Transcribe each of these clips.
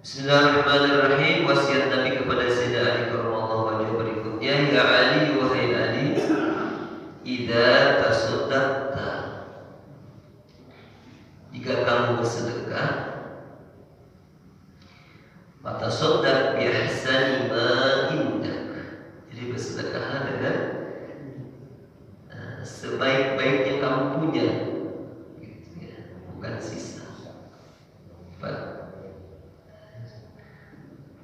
Bismillahirrahmanirrahim. Wasiat Nabi kepada Sayyidina Ali karramallahu wajhahu berikutnya, ya Ali, wahai Ali, idza tasaddaqta, jika kamu bersedekah, fatasaddaq bi ahsani ma indak, jadi bersedekahlah dengan sebaik-baiknya kamu punya, gitu ya, bukan sisa.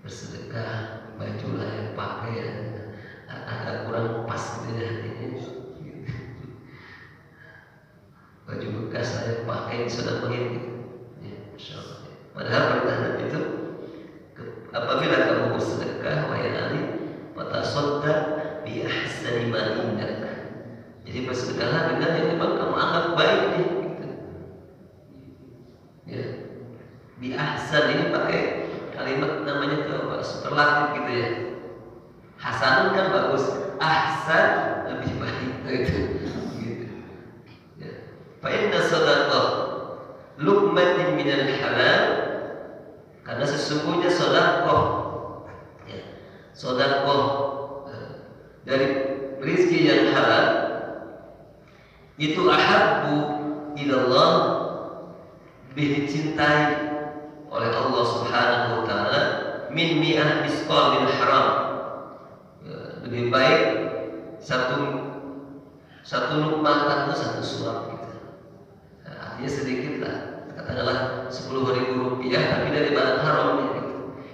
Bersedekah baju lah yang pakai ya, agak kurang pas gitu ya, baju bekas saya pakai sudah begini gitu. Ya, Masya Allah. Padahal perintah Nabi itu apabila kamu bersedekah, wahai Ali, fatasaddaq bi ahsani ma indak, jadi bersedekahlah dengan yang memang kamu anggap baik nih, gitu. Ya, bi ahsan ini pakai kalimat namanya itu apa? Superlatif gitu ya. Hasanun kan bagus, ahsan lebih baik gitu. Ya. Fa inna sadaqah luqmatin minal halal, karena sesungguhnya sedekah, ya, sedekah dari rezeki yang halal itu ahabbu ilallah, lebih dicintai oleh Allah Subhanahu wa taala min mi'ah misqal min haram, lebih baik satu lukmah atau satu suap gitu. Artinya sedikit lah, katakanlah 10.000 rupiah tapi dari barang haram gitu.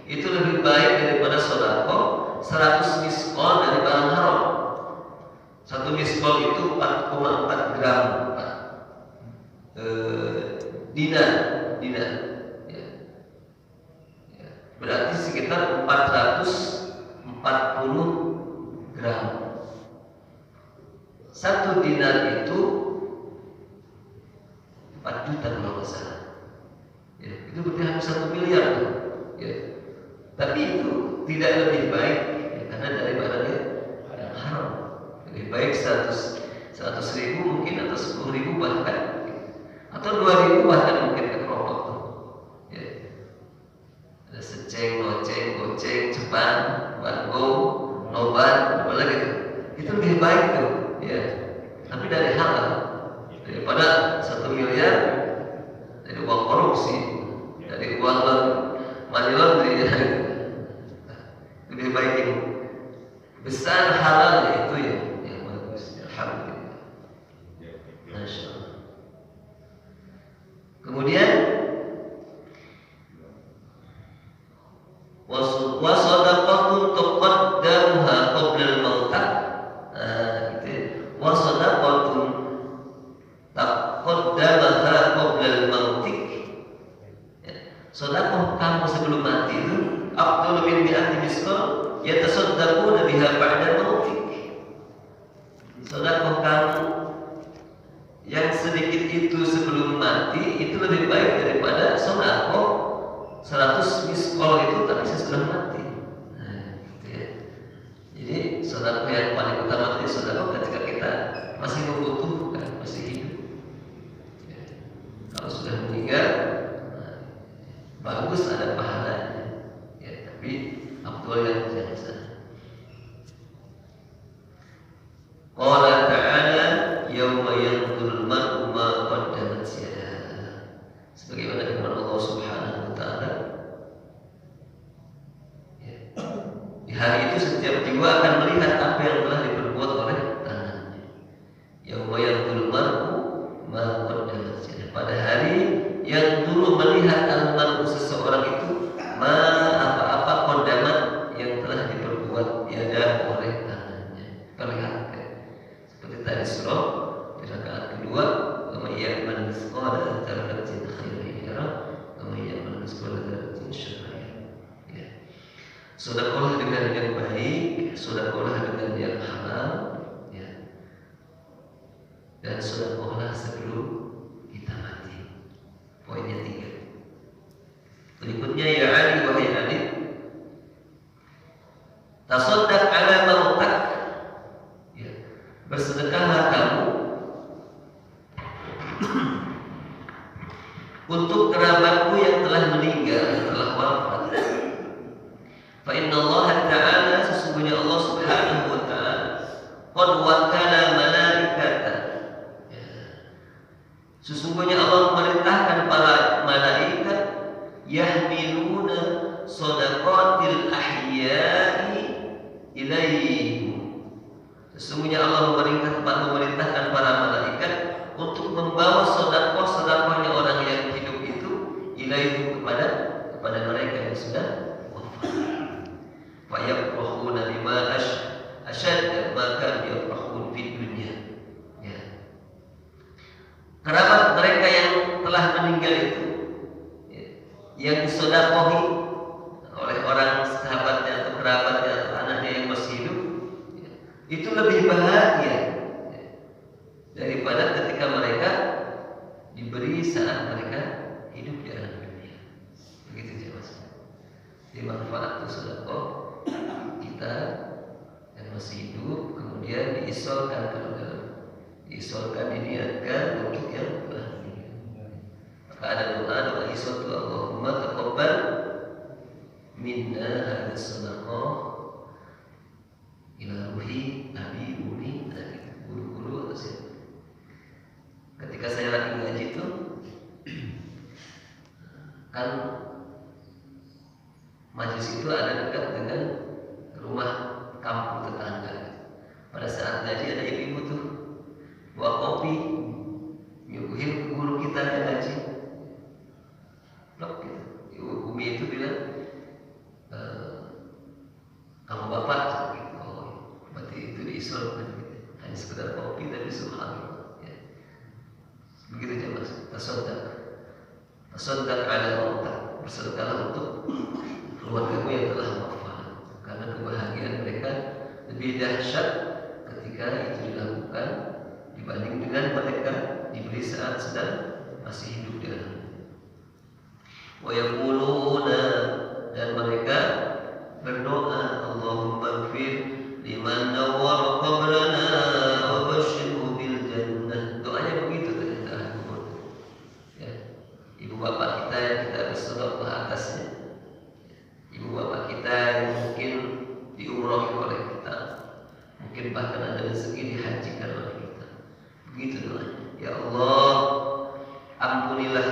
Itu lebih baik daripada sedekah 100 misqal dari barang haram. Satu misqal itu 4,4 gram dinar. Berarti sekitar 440 gram. Satu dinar itu 4 juta kalau nggak salah. Ya, itu berarti hampir 1 miliar tuh. Ya. Tapi itu tidak lebih baik, ya, karena dari barangnya yang haram. Lebih baik 100.000 mungkin, atau 10.000 bahkan, atau 2.000 bahkan mungkin ke rokok tuh. Ya. Ada seceng, noceng, goceng, cepat, bango, nobat, apa lagi tuh? Itu lebih baik tuh, ya. Tapi dari halal, daripada 1 miliar dari uang korupsi, dari uang money laundry, ya. Lebih baik yang besar halal itu yang bagus. Alhamdulillah. wa shadaqatun tuqaddamuha qabla al-maut. Gitu ya. Wa shadaqatun taqaddamaha qabla al-maut. Sedekah kamu sebelum mati itu afdal min mi'ati misqal yatasaddaquna biha ba'da mautik. Sedekah kamu yang sedikit itu sebelum mati itu lebih baik daripada sedekah 100 misqal itu tapi sesudah mati. Nah, gitu ya. Jadi sedekah yang paling utama itu sedekah ketika kita masih membutuhkan, masih hidup. Ya. Kalau sudah meninggal bagus ada pahalanya, ya, tapi afdal yang biasa. Qala ta'ala yauma yanzurul mar'u ma qaddamat yadahu. Sebagaimana firman Allah Subhanahu wa taala, ya, di hari itu setiap jiwa akan melihat apa yang telah diperbuat oleh tangannya. Yauma yanzurul mar'u ma qaddamat yadahu. Pada hari yang dulu melihat al-mar'u seseorang itu apa-apa kondaman yang telah diperbuat yada oleh tangannya, perlihatkan. Seperti tadi surah di rakaat kedua, wa may ya'mal mithqala dzarratin khairan yarah wa may ya'mal mithqala dzarratin syarran yarah. Sedekahlah dengan yang baik, sedekahlah dengan yang halal, ya. Dan sedekahlah sebelum kita mati. Poinnya 3. Berikutnya, ya Ali, wahai Ali, tasaddaq ala mautak, ya, bersedekahlah kamu untuk kerabatmu yang telah meninggal, yang telah wafat. Fa inna Allah Ta'ala, sesungguhnya Allah Subhanahu wa Ta'ala, qad wakala malaikata, sesungguhnya Allah memerintahkan para malaikat yahmiluna shadaqatil ahya'i ilaihim. Sesungguhnya Allah memerintahkan para malaikat untuk membawa sedekah-sedekahnya orang yang hidup itu ilaihim kepada mereka yang sudah wafat. Fa yafrahuna bima ashad ma kan yafrahun fid dunya. Kerabat mereka yang telah meninggal itu, ya, yang disedekahi oleh orang sahabatnya atau kerabatnya atau anaknya yang masih hidup, ya, itu lebih bahagia, ya, daripada ketika mereka diberi saat mereka hidup di alam dunia. Begitu saja Mas. Jadi manfaat sedekah kita yang masih hidup kemudian diisolkan ke dalam, diisolkan, diniatkan untuk yang telah meninggal. Maka ada doa isol tu Allahumma taqabbal minna hadhihi sadaqah ila ruhi abi umi dari guru-guru atau siapa. Ketika saya lagi ngaji itu kan majelis itu ada dekat dengan rumah kampung tetangga. Pada saat ngaji ada ibu-ibu tuh bawa kopi, nyuguhin guru kita yang ngaji. Blok gitu. Ibu Umi itu bilang, kamu bapak, gitu. Oh, berarti itu diisolkan. Gitu. Hanya sekedar kopi tapi subhanallah. Ya. Begitu aja Mas. Tasaddaq ala mautak. Bersedekahlah untuk keluargamu yang telah wafat. Karena kebahagiaan mereka lebih dahsyat ketika itu dilakukan dibanding dengan mereka diberi saat sedang masih hidup di alam. Wa yaquluna, dan mereka berdoa, Allahumma ighfir liman nawwara qabrana wa basyirhu bil jannah. Doanya begitu ternyata. Ya. Ibu bapak kita yang kita bersedekah atasnya, ibu bapak kita yang mungkin diumrohi oleh kita, mungkin bahkan ada rezeki dihajikan oleh kita. Begitu doanya. Ya Allah, ampunilah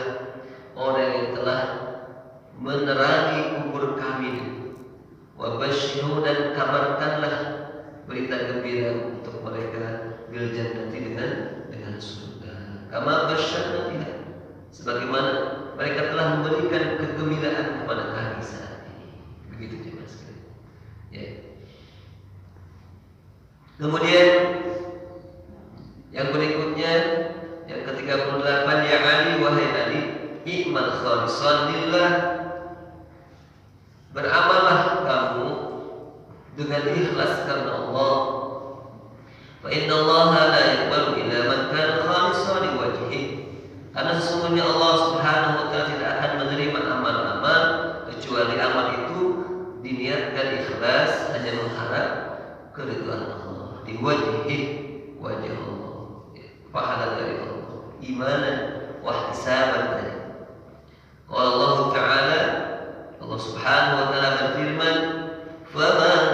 orang yang telah menerangi kubur kami, wa basyirhu, dan kabarkanlah berita gembira untuk mereka bil jannati, dengan surga. Kama basyarna biha, sebagaimana mereka telah memberikan kegembiraan kepada kami saat ini. Begitu Mas. Ya. Kemudian yang berikutnya yang ke-38, ya Ali, wahai Ali, i'mal khalisan lillah, beramallah kamu dengan ikhlas karena Allah. Fa inna Allah la yaqbalu illa man kana khalisan liwajhihi. Karena sesungguhnya Allah Subhanahu wa taala tidak akan menerima amal-amal kecuali amal itu diniatkan ikhlas hanya mengharap keridhaan Allah. Liwajhihi, wajah Allah. Pahala dari Allah. Imanan wa ihtisaban. Qala Allah Ta'ala, Allah Subhanahu wa taala berfirman, "Faman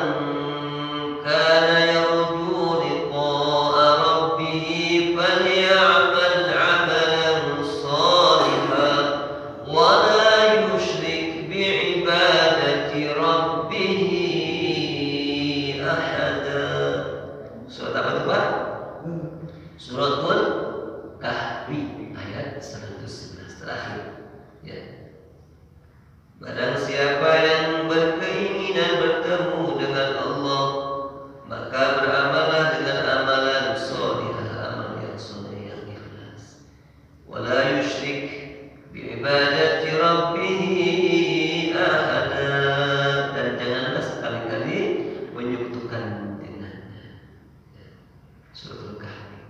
kana yarju liqa'a rabbih falyamal 'amalan shalihan wa la yusyrik bi'ibadati rabbih ahada." Surat apa itu, Pak? Suratul Kahfi ayat 111 terakhir. Ya. Barang siapa yang berkeinginan bertemu dengan Allah, maka beramallah dengan amalan sholihah, amal yang sholih, yang ikhlas. Wala yusyrik bi'ibadati rabbih ahada, dan janganlah sekali-kali menyekutukan dengannya. Suratul Kahfi.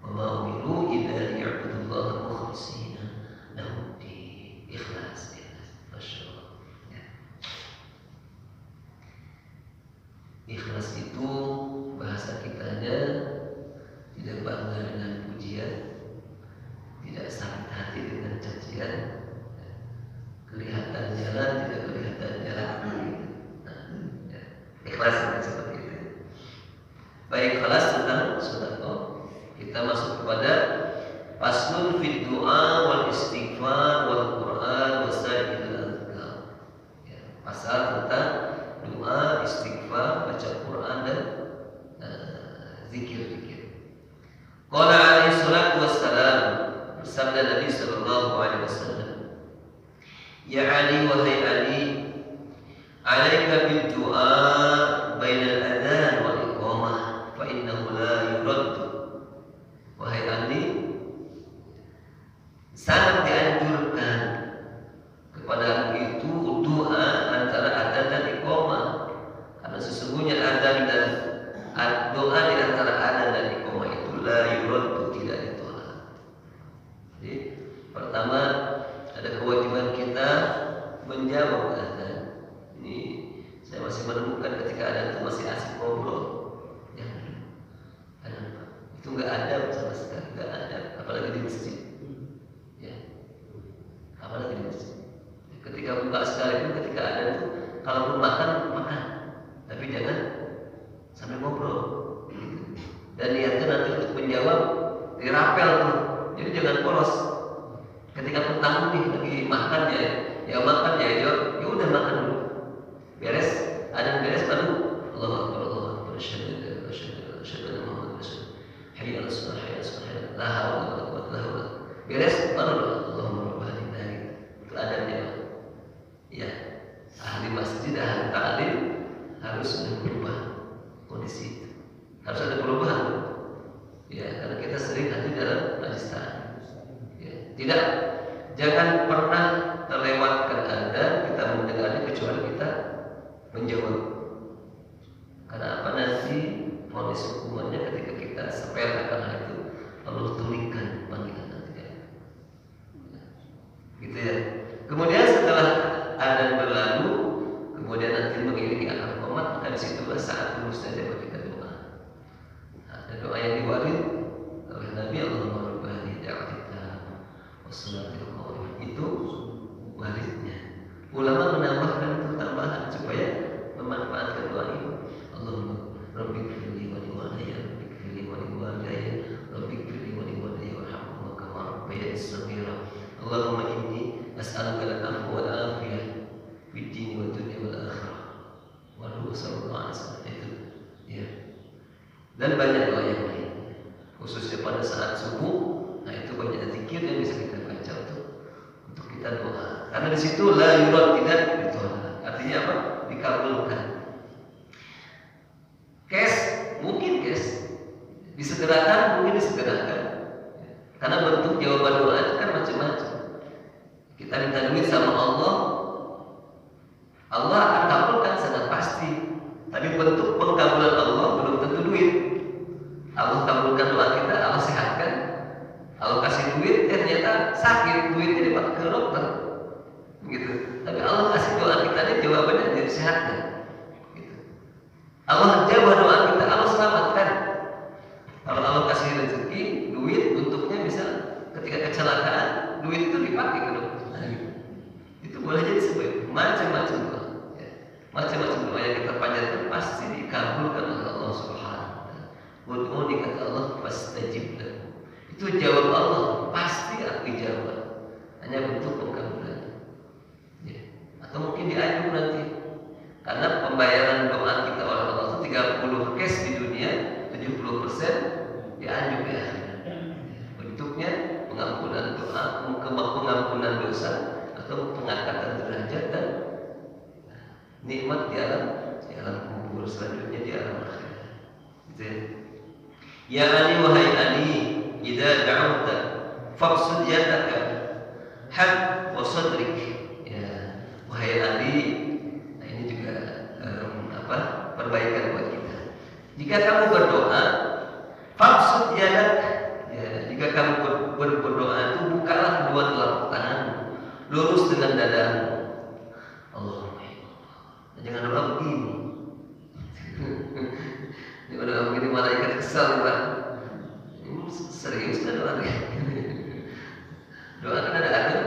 Wa ma umiru illa liya'budullaha mukhlishina lahu din. Ikhlas. Masya Allah. Ya. Ikhlas itu bahasa kitanya tidak bangga dengan pujian, tidak sakit hati dengan cacian, kelihatan jalan tidak kelihatan jalan. Ya. Ikhlas seperti itu. Baik, ikhlas tentang sedekah. Kita masuk kepada faslun fid du'a wal istighfar wal Qur'an wasail al-azkar. Ya, pasal tentang doa, istighfar, baca Quran dan zikir-zikir. Qala alaihi salatu wassalam, bersabda Nabi sallallahu alaihi wasallam, "Ya Ali, wahai Ali, alaika bil du'a bainal adzan wal iqamah fa innahu la yuraddu." Wahai Ali, sangat dianjurkan kepada itu doa antara adzan dan iqamah, karena sesungguhnya adzan dan doa di antara adzan dan iqamah itu la yuraddu, tidak ditolak. Jadi pertama ada kewajiban kita menjawab adzan. Ini saya masih menemukan ketika adzan itu masih asik ngobrol. Ya, itu nggak ada sama sekali, nggak ada, apalagi di masjid. Ya, apalagi di masjid. Ketika buka sekalipun, ketika ada itu, kalaupun makan, tapi jangan sambil ngobrol. Dan niatnya nanti untuk menjawab dirapel tuh, jadi jangan polos. Ketika petang nih lagi makan ya makan ya udah makan dulu. Beres, ada beres baru Allahu Akbar, Allahu Akbar, asyhadu an la ilaha illallah, hayya 'alas shalah, hayya 'alas shalah, la haula wala quwwata illa billah. Beres baru Allahumma rabb hadhihi ad-dar. Itu adabnya. Ya, ahli masjid, ahli ta'lim harus berubah kondisi itu. Harus ada perubahan. Ya, karena kita sering hadir dalam majlis ta'lim. Ya, tidak, jangan pernah terlewatkan adzan kita mendengarnya kecuali kita menjawab. Karena apa, nanti vonis hukumannya ketika kita sepelekan hal itu, Allah tulikan panggilan nanti. Gitu ya. Kemudian setelah adzan berlalu, kemudian nanti mengiringi akar qomat, maka disitulah saat mustajabah kita doa. Ada doa yang diwaris oleh Nabi, Allahumma rabb hadhihi da'watika wassalatil qawimah. Itu warisnya. Ulama menambahkan itu tambahan supaya memanfaatkan doa ini. Allahumma rabbighfirli wa liwalidayya, rabbighfirli wa liwalidayya, rabbighfirli wa liwalidayya warhamhuma kama rabbayani shaghira. Allahumma inni as'aluka al-'afwa wal 'afiyah fid din wa dunya wal akhirah. Wa sallallahu alaihi wasallam itu. Ya. Dan banyak doa yang lain. Khususnya pada saat subuh, nah itu banyak zikir yang bisa kita baca untuk kita doa. Karena di situ la yurad, tidak ditolak. Artinya apa? dikabulkan. Mungkin disegerakan, mungkin disegerakan. Karena bentuk jawaban doa itu kan macam-macam. Kita minta duit sama Allah, Allah akan kabulkan sangat pasti. Tapi bentuk pengkabulan Allah belum tentu duit. Allah kabulkan doa kita, Allah sehatkan. Allah kasih duit, ternyata sakit, duitnya dipakai ke dokter, gitu. Tapi Allah kasih doa kita ini jawabannya jadi sehatkan. Gitu. Allah jawab doa kita, Allah selamatkan. Kalau Allah kasih rezeki, duit bentuknya bisa ketika kecelakaan, duit itu dipakai ke dokter. Itu boleh jadi sebab macam-macam doa. Ya. Macam-macam doa yang kita panjatkan pasti dikabulkan oleh Allah Subhanahu wa taala. Ud'uni kata Allah fastajib lakum. Itu jawab Allah, pasti aku jawab. Hanya bentuk pengkabulan. Ya. Atau mungkin dianjur nanti. Karena pembayaran doa kita oleh Allah itu 30 cash di dunia, 70% dianjur di akhirat. Bentuknya pengampunan doa, pengampunan dosa, atau pengangkatan derajat dan nikmat di alam kubur, selanjutnya di alam akhirat. Gitu ya. Ya Ali wahai Ali, idza da'awta faqsud yadaka had wa sadrik. Ya, wahai Ali, nah ini juga perbaikan buat kita. Jika kamu berdoa, faqsud yadak, ya, jika kamu berdoa itu bukalah kedua telapak tanganmu, lurus dengan dadamu. Allahumma ya Allah. Jangan doa begini. Jangan doa begini malaikat kesal, Pak. Serius kan doa ini? Doa kan ada adab.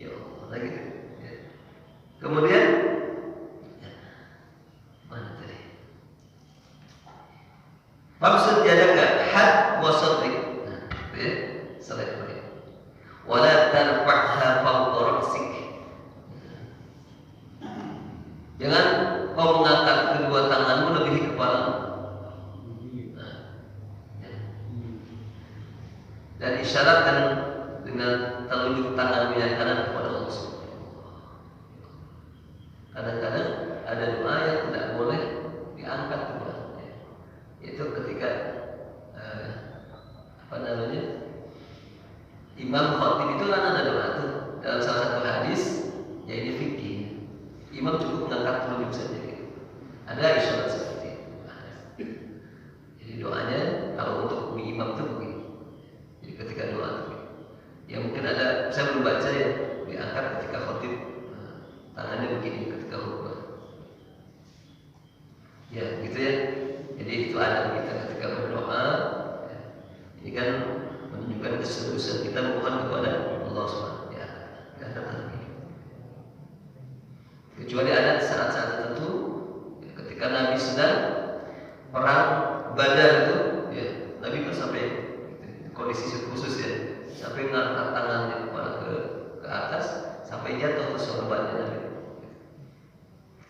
Ya Allah, lagi. Ya. Kemudian mana tadi? Maksud jadaka had wa sadrik. Nah, ya, selesai. Wala tarfa'ha fawqa ra'sik. Jangan kau mengangkat kedua tanganmu melebihi kepalamu. Dan isyaratkan dengan telunjuk tanganmu yang kanan kepada Allah Subhanahu. Kadang-kadang ada doa yang tidak boleh diangkat doanya, yaitu ketika Imam Khatib itu kan ada doa itu dalam salah satu hadis, yaitu fikih. Imam cukup mengangkat telunjuk saja. Gitu. Ada isyarat seperti itu. Jadi doanya kalau untuk imam itu begini. Jadi ketika doa itu, ya mungkin ada, saya belum baca ya, diangkat ketika khotib tangannya begini ketika khutbah. Ya gitu ya. Jadi itu ada kita ketika berdoa. Ya. Ini kan menunjukkan keseriusan kita mohon kepada Allah Subhanahu wa taala. Kecuali ada saat-saat tertentu, ya, ketika Nabi sedang perang Badar itu, ya, Nabi itu sampai kondisi khusus ya, sampai mengangkat tangannya ke atas sampai jatuh ke sorbannya Nabi.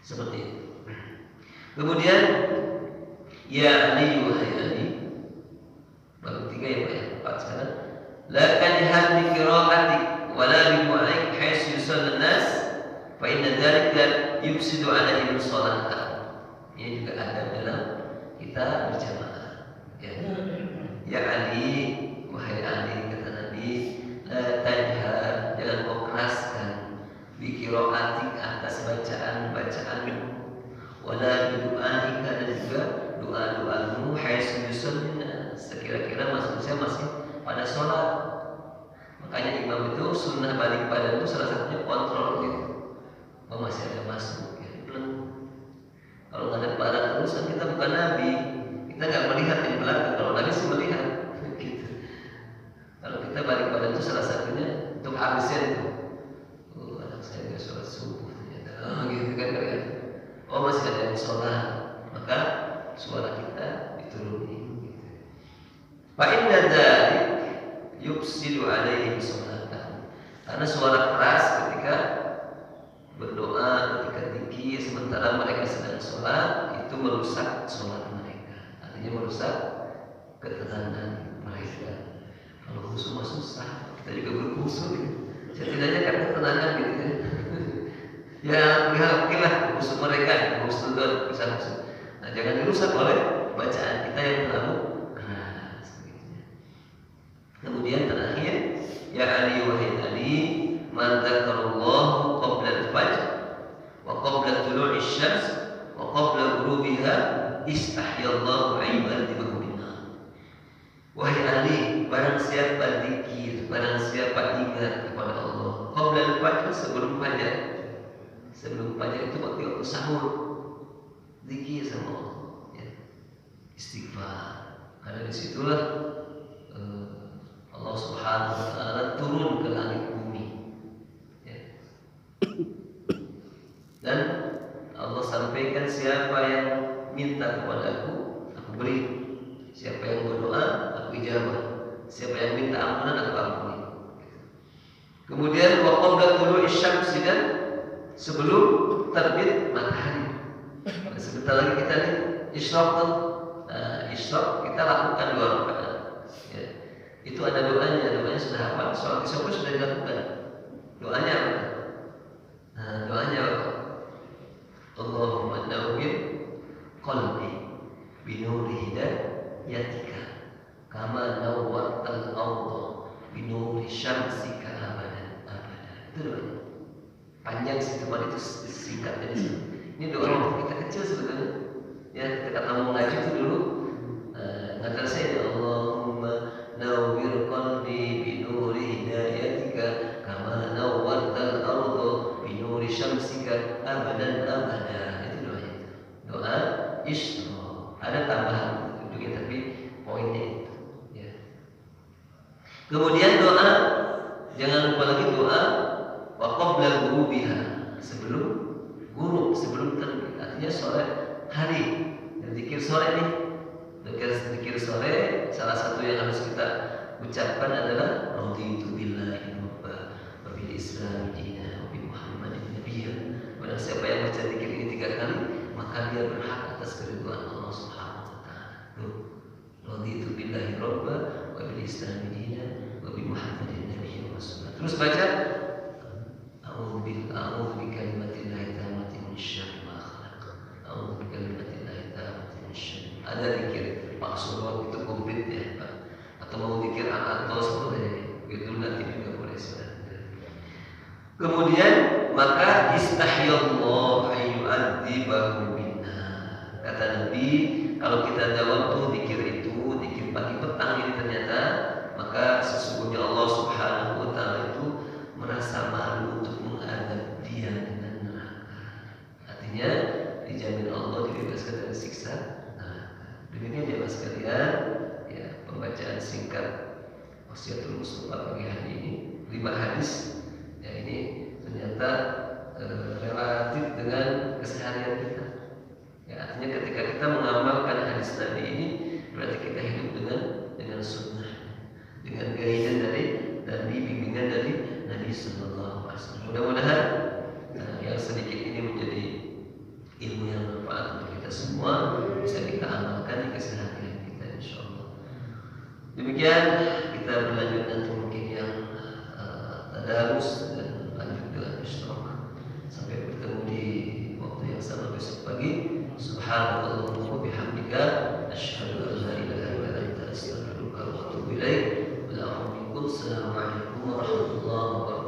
Seperti itu. Kemudian ya Ali wahai Ali, baru 3 ya Pak ya, 4 sekarang. La tanhad bi qira'atik wa la bi mu'aik haitsu yusalli an-nas fa inna dzalika yufsidu 'alaihim shalatah. Ini juga ada dalam kita berjamaah. Ya. Ya Ali, wahai Ali kata Nabi, la tanhad, jangan kau keraskan bi qira'atik atas bacaan-bacaanmu, wala bi du'aika, dan juga doa-doamu haitsu yusalli an-nas, sekira-kira maksudnya masih pada sholat. Makanya imam itu sunnah balik badan itu salah satunya kontrol gitu. Oh masih ada masuk ya, belum. Kalau nggak ada barang terus kan kita bukan Nabi, kita nggak melihat yang belakang. Kalau Nabi sih melihat gitu. Kalau kita balik badan itu salah satunya untuk absen tuh. Oh anak saya nggak sholat subuh ternyata. Oh gitu kan kalian. Oh masih ada yang sholat, maka suara kita dituruni. Fa inna dzalik yufsidu 'alaihim shalatahum. Karena suara keras ketika berdoa, ketika zikir sementara mereka sedang sholat, itu merusak sholat mereka. Artinya merusak ketenangan mereka. Kalau khusyuk mah susah, kita juga berkhusyuk. Setidaknya kan ketenangan gitu ya. Ya, lihat mungkinlah musuh mereka, musuh dan musuh. Nah, jangan dirusak oleh bacaan kita yang terlalu keras. Kemudian terakhir, ya Ali wahai Ali, man dzakarallahu qabla al-fajr wa qabla tulu'i syams wa qabla ghurubiha istahyallahu ayyuhal minna. Wahai Ali, barang siapa zikir, barang siapa ingat kepada Allah qabla al-fajr, sebelum fajar. Sebelum fajar itu waktu sahur, zikir sama Allah, ya. Istighfar. Karena disitulah Allah Subhanahu Wa Taala turun ke langit bumi, ya. Dan Allah sampaikan, siapa yang minta kepadaku, aku beri. Siapa yang berdoa, aku ijabah. Siapa yang minta ampunan, aku ampuni. Kemudian wa qabla tulu'i syamsi, dan sebelum terbit matahari. Sebentar lagi kita nih isyraq. Isyraq kita lakukan 2 rakaat. Ya. Itu ada doanya sudah hafal. Sholat isya sudah dilakukan. Doanya apa? Doanya apa? Allahumma nawwir qalbi binuri hidayatika kama nawwartal ardha binuri syamsika abadan abada. Itu doanya. Panjang sih, cuma itu singkat dari sini. Ini doa waktu kita kecil sebenarnya. Ya, kita mau ngaji itu dulu. Ngajar saya, Allahumma nawwir qalbi binuri hidayatika kama nawwartal ardha binuri syamsika abadan abada. Itu doanya. Doa isra. Ada tambahan juga tapi poinnya itu. Ya. Kemudian doa, jangan lupa lagi doa wa qabla ghurubiha, sebelum ghurub, sebelum terbit. Artinya sore hari. Dan zikir sore nih. Zikir sore salah satu yang harus kita ucapkan adalah raditu billahi rabba wa bil islam dinan wa bi muhammadin nabiyya. Barang siapa yang baca zikir ini 3 kali, maka dia berhak atas keridhaan Allah Subhanahu wa taala. Raditu billahi rabba wa bil islam dinan wa bi muhammadin nabiyya wa rasulullah. Terus baca a'udzu bikalimatillahi tammati min syarri ma khalaq. A'udzu bikalimatillahi tammati min syarri. Ada zikir maksud itu komplit ya, Pak. Atau mau zikir al-atos boleh, itu nanti juga boleh saudara. Kemudian maka istahyallahu ayyu'adzibahu minna. Kata Nabi, kalau kita jawab tuh zikir itu, zikir pagi petang ini ternyata, maka sesungguhnya Allah Subhanahu wa taala itu merasa malu untuk mengadab dia dengan neraka. Artinya dijamin Allah dibebaskan dari siksa neraka. Demikian ya Mas sekalian, ya pembacaan singkat Wasiatul Mustafa pagi hari ini, 5 hadis. Ya ini ternyata relatif dengan keseharian kita. Ya artinya ketika kita mengamalkan hadis Nabi ini, berarti kita hidup dengan sunnah, dengan guidance dari bimbingan dari Nabi Sallallahu Alaihi Wasallam. Mudah-mudahan yang sedikit ini menjadi ilmu yang bermanfaat untuk kita semua, bisa kita amalkan di keseharian kita insyaallah. Demikian kita berlanjut nanti mungkin yang tadarus dan lanjut dengan isyraq. Sampai bertemu di waktu yang sama besok pagi. Subhanallahumma wa bihamdika asyhadu an la ilaha illa anta astaghfiruka wa atubu ilaik. Assalamualaikum warahmatullahi wabarakatuh.